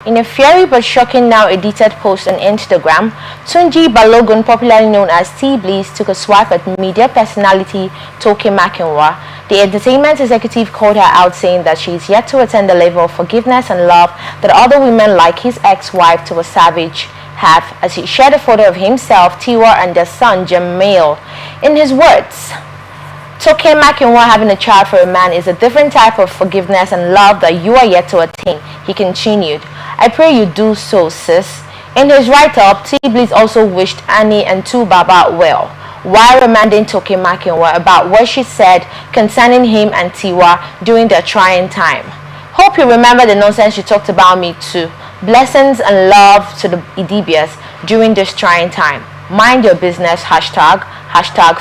In a fiery but shocking now edited post on Instagram, Tunji Balogun, popularly known as Billz, took a swipe at media personality Toke Makinwa. The entertainment executive called her out, saying that she is yet to attain the level of forgiveness and love that other women like his ex-wife Tiwa Savage have, as he shared a photo of himself, Tiwa, and their son Jamil. In his words, Toke Makinwa, having a child for a man is a different type of forgiveness and love that you are yet to attain. He continued, I pray you do so, sis. In his write-up, Billz also wished Annie and Baba well, while reminding Toke Makinwa about what she said concerning him and Tiwa during their trying time. Hope you remember the nonsense you talked about me too. Blessings and love to the Idibias during this trying time. Mind your business, hashtag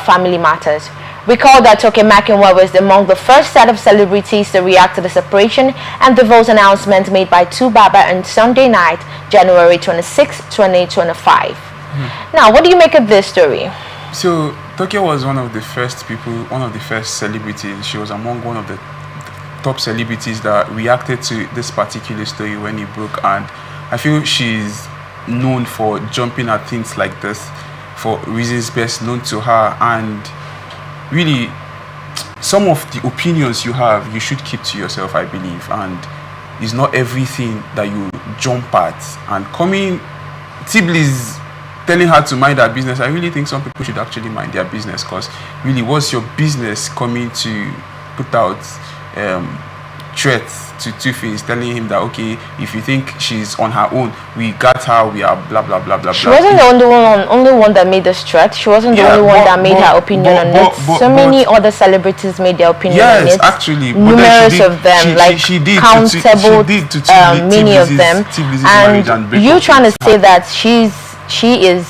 family matters. Recall that Toke Makinwa was among the first set of celebrities to react to the separation and divorce announcement made by Baba on Sunday night, January 26, 2025. Now, what do you make of this story? So, Toke was one of the first celebrities. She was among one of the top celebrities that reacted to this particular story when it broke, and I feel she's known for jumping at things like this for reasons best known to her. And really, some of the opinions you have, you should keep to yourself, I believe, and it's not everything that you jump at. And coming, Billz telling her to mind her business, I really think some people should actually mind their business, because really, what's your business coming to put out threats to Two-Face, telling him that, okay, if you think she's on her own, we got her, we are blah blah blah blah. She wasn't the only one that made this threat. She wasn't the only one that made her opinion on it. So many other celebrities made their opinion on it. Yes, actually, numerous of them, countable, many of them. And you trying to say that she is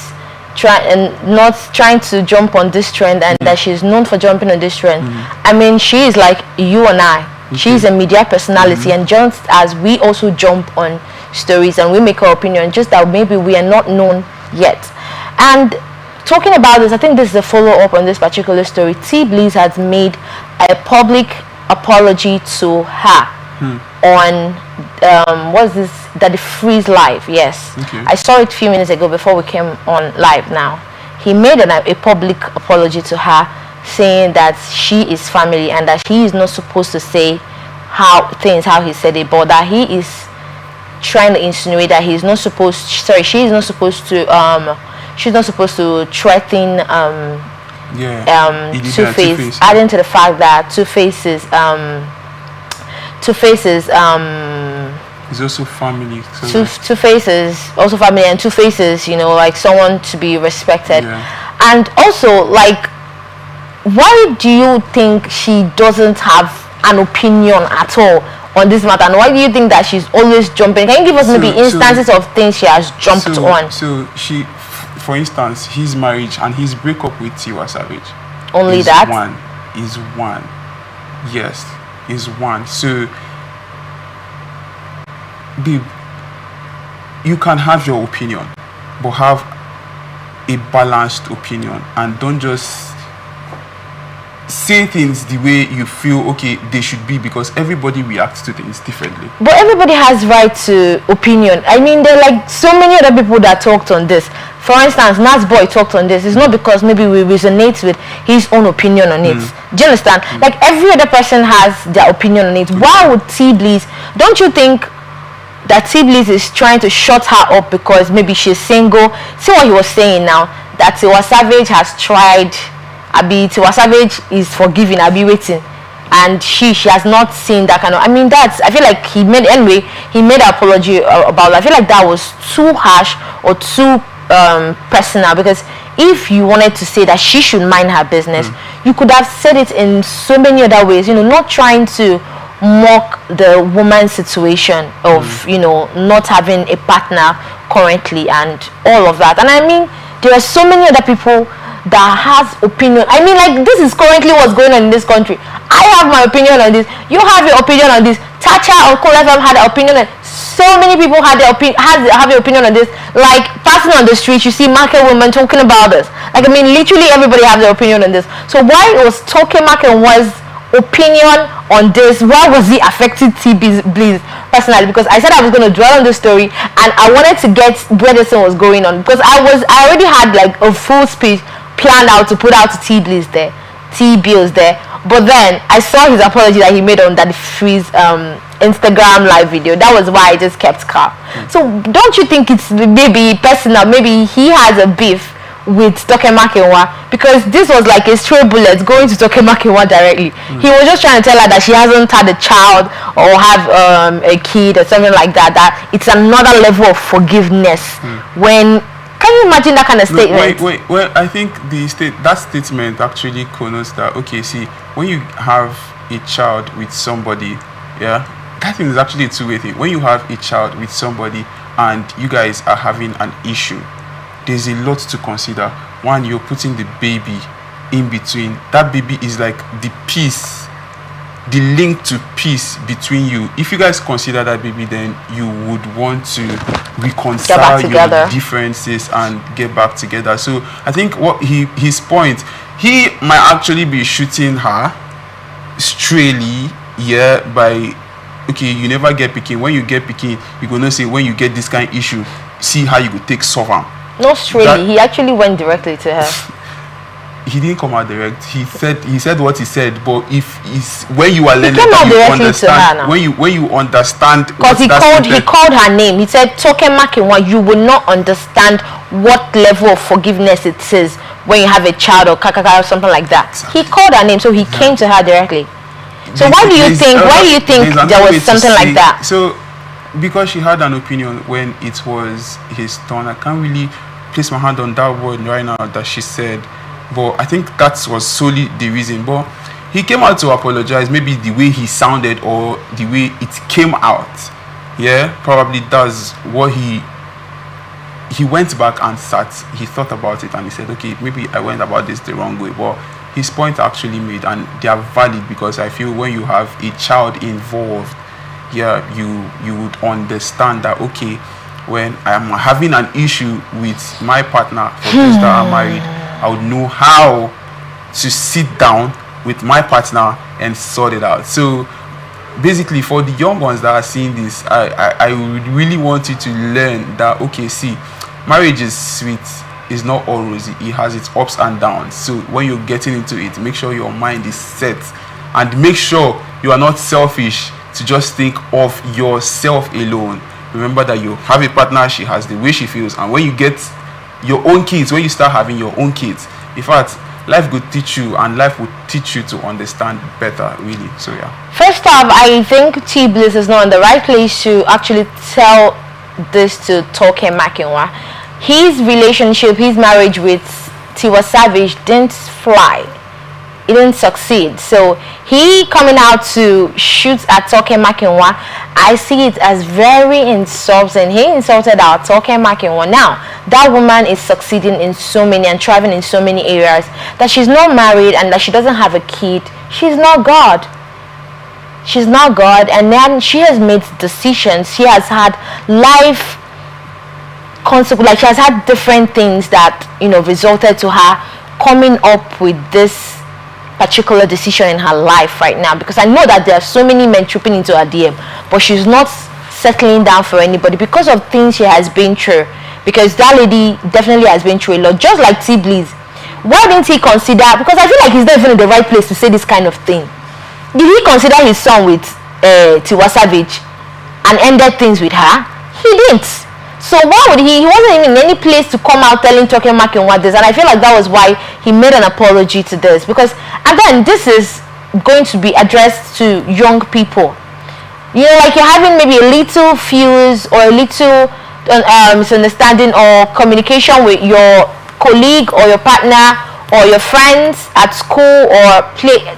not trying to jump on this trend, and that she's known for jumping on this trend. I mean, she is like you and I. She's a media personality, and just as we also jump on stories and we make our opinion, just that maybe we are not known yet. And talking about this, I think this is a follow-up on this particular story. Billz has made a public apology to her on what's this, that the Freeze Live. Yes, I saw it a few minutes ago before we came on live. Now he made a public apology to her, saying that she is family and that he is not supposed to say how he said it, but that he is trying to insinuate that she's not supposed to threaten Two-Face, adding to the fact that Two-Face is also family. Two-Face is also family, and Two-Face is, like someone to be respected. And also, like, why do you think she doesn't have an opinion at all on this matter? And why do you think that she's always jumping? Can you give us maybe instances of things she has jumped on? So she, for instance, his marriage and his breakup with Tiwa Savage. Only that? Is one. Yes, is one. So, babe, you can have your opinion, but have a balanced opinion, and don't just say things the way you feel okay they should be, because everybody reacts to things differently. But everybody has right to opinion. I mean, there are like so many other people that talked on this. For instance, Nas Boy talked on this. It's not because maybe we resonate with his own opinion on it. Do you understand? Like every other person has their opinion on it. Why would Billz? Don't you think that Billz is trying to shut her up because maybe she's single? See what he was saying now, that Tiwa Savage has tried. Tiwa Savage is forgiving, waiting, and she has not seen that kind of. I mean, I feel like he made an apology about it. I feel like that was too harsh or too personal, because if you wanted to say that she should mind her business, you could have said it in so many other ways, not trying to mock the woman's situation of not having a partner currently and all of that. And I mean, there are so many other people that has opinion. I mean, like, this is currently what's going on in this country. I have my opinion on this. You have your opinion on this. Tacha or Cool FM had an opinion on it. So many people have their opinion on this. Like, passing on the street, you see market women talking about this. Like, I mean, literally everybody has their opinion on this. So why was Toke Makinwa's opinion on this. Why was he affecting Billz personally? Because I said I was going to dwell on the story, and I wanted to get where this thing was going on, because I already had like a full speech planned out to put out to Billz there. But then I saw his apology that he made on that freeze Instagram live video. That was why I just kept calm. So don't you think it's maybe personal? Maybe he has a beef with Toke Makinwa, because this was like a stray bullet going to Toke Makinwa directly. He was just trying to tell her that she hasn't had a child or have a kid or something like that. That it's another level of forgiveness. When can you imagine that kind of statement? Wait. Well, I think that statement actually connotes that, okay, see, when you have a child with somebody, yeah, that thing is actually a two-way thing. When you have a child with somebody and you guys are having an issue, there's a lot to consider. One, you're putting the baby in between. That baby is like the piece, the link to peace between you. If you guys consider that baby, then you would want to reconcile your differences and get back together. So I think what his point, he might actually be shooting her strayly, yeah, by, okay, you never get picking. When you get picking, you're gonna say, when you get this kind of issue, see how you could take solve them. No, straight. He actually went directly to her. He didn't come out direct. He said what he said. But if it's when you are learning, you understand. When you understand, because he called her name. He said, Toke Makinwa, you will not understand what level of forgiveness it is when you have a child or kakaka or something like that. Exactly. He called her name, so he came to her directly. So why do you think there was something like that? So because she had an opinion when it was his turn. I can't really place my hand on that word right now that she said, but I think that was solely the reason. But he came out to apologize, maybe the way he sounded or the way it came out. Yeah, probably that's what he went back and he thought about it and he said, okay, maybe I went about this the wrong way. But his point actually made, and they are valid, because I feel when you have a child involved, yeah, you would understand that, okay, when I'm having an issue with my partner, for those that are married, I would know how to sit down with my partner and sort it out. So basically, for the young ones that are seeing this, I would really want you to learn that, okay, see, marriage is sweet, it's not all rosy, it has its ups and downs. So when you're getting into it, make sure your mind is set, and make sure you are not selfish to just think of yourself alone. Remember that you have a partner, she has the way she feels, and when you get your own kids, when you start having your own kids, in fact, life will teach you, and life will teach you to understand better, really. So yeah, first off, I think Billz is not in the right place to actually tell this to Toke Makinwa. His relationship, his marriage with Tiwa Savage didn't fly. It didn't succeed. So he coming out to shoot at Toke Makinwa, I see it as very insulting. He insulted our Toke Makinwa. Now that woman is succeeding in so many and thriving in so many areas, that she's not married and that she doesn't have a kid. She's not God. She's not God. And then she has made decisions. She has had life consequences. Like, she has had different things that, you know, resulted to her coming up with this particular decision in her life right now. Because I know that there are so many men trooping into her DM, but she's not settling down for anybody because of things she has been through. Because that lady definitely has been through a lot, just like Billz. Why didn't he consider, because I feel like he's not even in the right place to say this kind of thing. Did he consider his son with Tiwa Savage and ended things with her? He didn't. So why would he wasn't even in any place to come out telling Toke Makinwa this, and I feel like that was why he made an apology to this. Because again, this is going to be addressed to young people. You know, like, you're having maybe a little fuse or a little misunderstanding or communication with your colleague or your partner or your friends at school or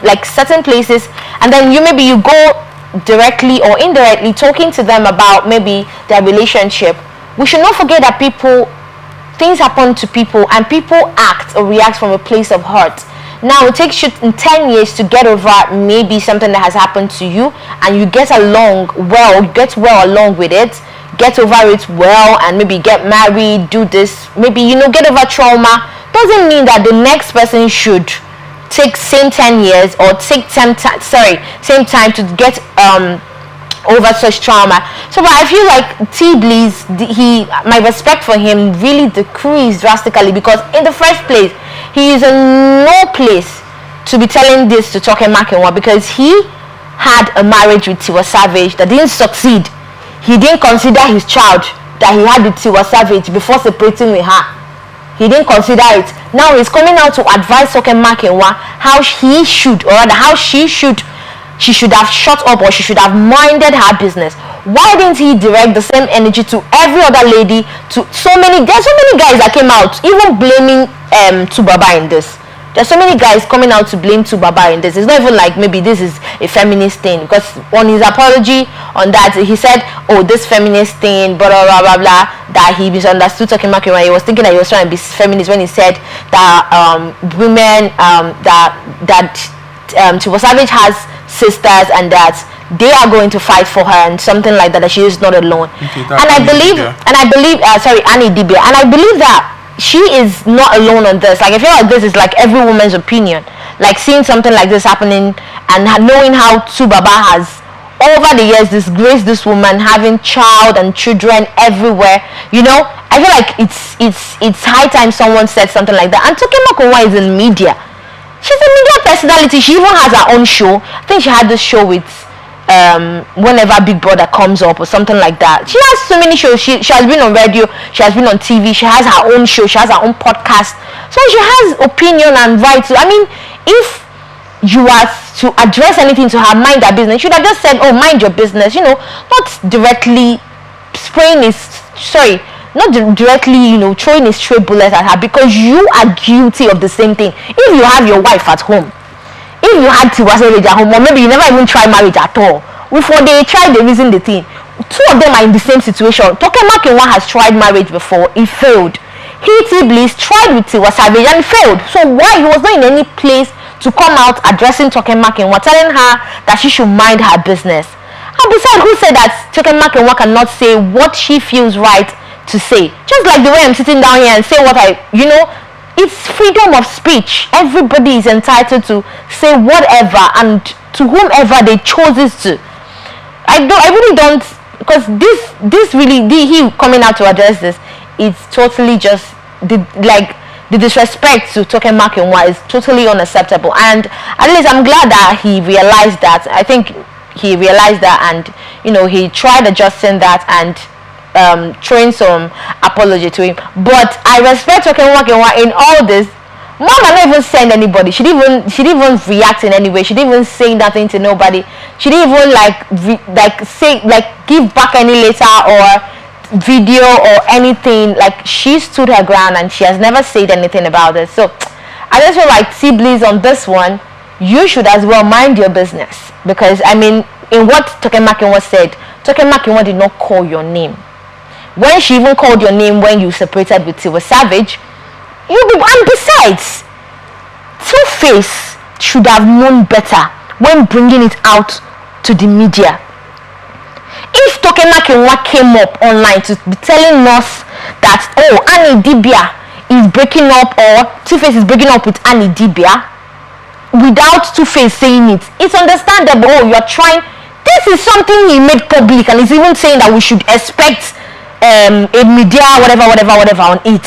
like certain places, and then you go directly or indirectly talking to them about maybe their relationship. We should not forget that things happen to people, and people act or react from a place of hurt. Now it takes you 10 years to get over maybe something that has happened to you, and you get well along with it, get over it well, and maybe get married, do this, maybe, get over trauma. Doesn't mean that the next person should take same 10 years or take same time to get over such trauma. So but I feel like Billz, my respect for him really decreased drastically, because in the first place he is in no place to be telling this to Toke Makinwa, because he had a marriage with Tiwa Savage that didn't succeed. He didn't consider his child that he had with Tiwa Savage before separating with her. He didn't consider it. Now he's coming out to advise Toke Makinwa how he should, or rather how she should have shut up, or she should have minded her business. Why didn't he direct the same energy to every other lady? There's so many guys that came out even blaming Tubaba in this. There's so many guys coming out to blame Tubaba in this. It's not even like maybe this is a feminist thing, because on his apology on that he said, oh, this feminist thing, blah blah blah blah, blah, that he misunderstood Toke Makinwa. He was thinking that he was trying to be feminist when he said that women Tiwa Savage has sisters and that they are going to fight for her and something like that she is not alone. Okay, and I believe Annie Dibia, and I believe that she is not alone on this. Like I feel like this is like every woman's opinion, like seeing something like this happening and knowing how Tubaba has over the years disgraced this woman, having child and children everywhere, you know. I feel like it's high time someone said something like that. And Toke Makinwa is in media. She's a media personality. She even has her own show. I think she had this show with whenever Big Brother comes up or something like that. She has so many shows. She has been on radio, she has been on TV, she has her own show, she has her own podcast. So she has opinion and right to, I mean, if you are to address anything to her, mind her business, you should have just said, oh, mind your business, you know, not directly throwing a stray bullet at her, because you are guilty of the same thing. If you have your wife at home, if you had Tiwa Savage at home, or maybe you never even tried marriage at all, before they tried, the reason the thing, two of them are in the same situation. Toke Makinwa has tried marriage before, it failed. Billz tried with Tiwa Savage and failed. So why he was not in any place to come out addressing Toke Makinwa, telling her that she should mind her business? And besides, who said that Toke Makinwa cannot say what she feels right to say? Just like the way I'm sitting down here and say what it's freedom of speech. Everybody is entitled to say whatever and to whomever they chooses to. I really don't, because this really, he coming out to address this, it's totally just the disrespect to Toke Makinwa is totally unacceptable. And at least I'm glad that he realized that. I think he realized that, and he tried adjusting that and throwing some apology to him. But I respect Toke Makinwa in all this. Mama not even send anybody. She didn't even react in any way. She didn't even say nothing to nobody. She didn't even give back any letter or video or anything. Like, she stood her ground and she has never said anything about it. So I just feel like Billz on this one, you should as well mind your business, because I mean, in what Toke Makinwa said, Toke Makinwa did not call your name. When she even called your name when you separated with Tiwa Savage, and besides, Two-Face should have known better when bringing it out to the media. If Toke Makinwa came up online to be telling us that, oh, Annie Dibia is breaking up, or Two-Face is breaking up with Annie Dibia, without Two-Face saying it, it's understandable. Oh, you're trying. This is something he made public, and he's even saying that we should expect a media whatever on it.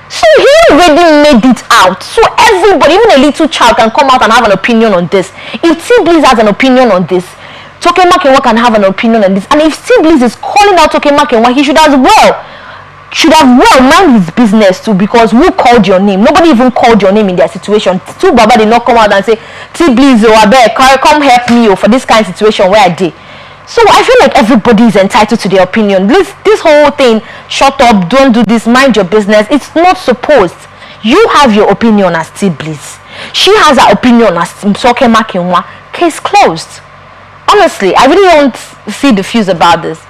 So he already made it out, so everybody, even a little child, can come out and have an opinion on this. If Billz has an opinion on this, Toke Makinwa can have an opinion on this. And if Billz is calling out Toke Makinwa, he should have mind his business too, because who called your name? Nobody even called your name in their situation. Baba did not come out and say, Billz, come help me for this kind of situation where I did. So I feel like everybody is entitled to their opinion. This whole thing, shut up, don't do this, mind your business, it's not supposed. You have your opinion as Billz. She has her opinion as Toke Makinwa. Case closed. Honestly, I really don't see the fuse about this.